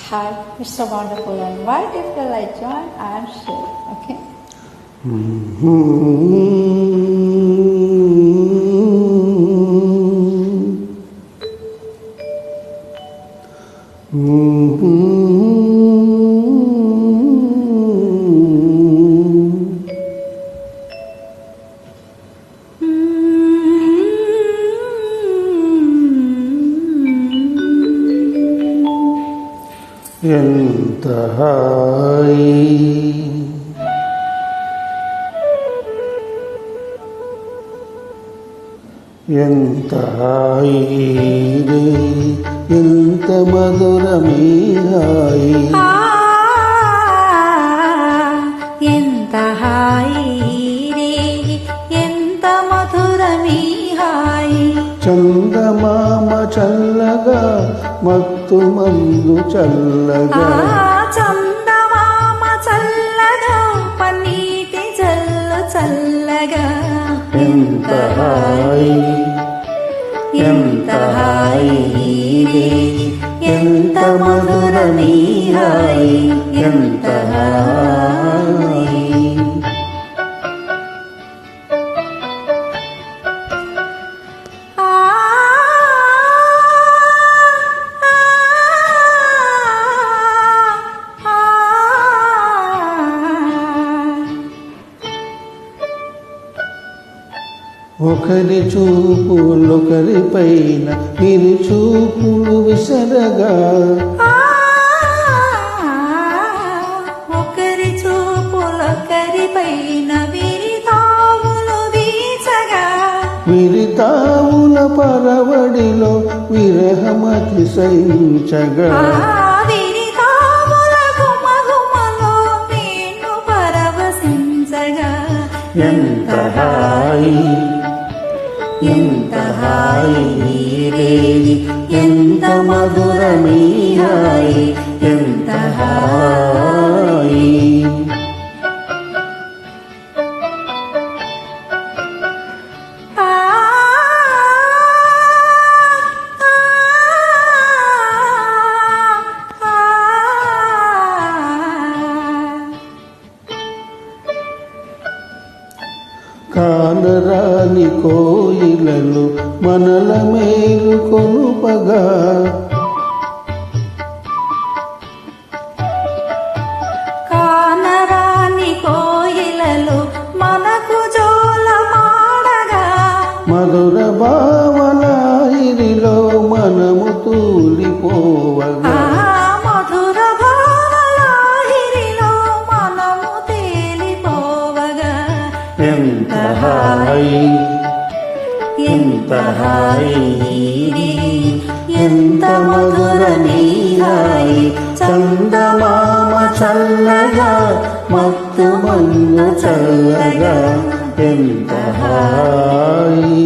Hi, it's so wonderful. And why if I join and share? Okay. ఎంత హాయి ఎంత హాయి రే ఎంత మధురమీ హాయి ఎంత హాయి రే ఎంత మధురమీ హాయి చందమామ చల్లగా మత్తు మందు చల్లగా చందమామ చల్లగా పన్నీటి జల్లు చల్లగా ఎంత హాయి ఎంత హాయి రే ఎంత మధురమీ హాయి ఎంత హాయి ఒకరి చూపులొకరి పైన విరి చూపులు విసరగా ఒకరి చూపులొకరి పైన విరితావులు వీచగా విరితావుల పరవడిలో విరహమతి సైంచగా విరితావుల గుమగుమలో నేను పరవశించగా ఎంత హాయి ఎంత హాయి రే ఎంత మధురమీ హాయి ఎంత హాయి కానరాని కోయిలలు మనల మేలు కొలుపగా కానరాని కోయిలలు మనకు జోల పాడగా మధుర భావలాయిరిలో మనము తూలిపోవగా మధుర భావలాహిరిలో మనము తేలిపోవగా ఎంత హాయి ఎంత హాయి రే ఎంత మధురమీ హాయి చందమామ చల్లగా మత్తు మందు చల్లగా ఎంత హాయి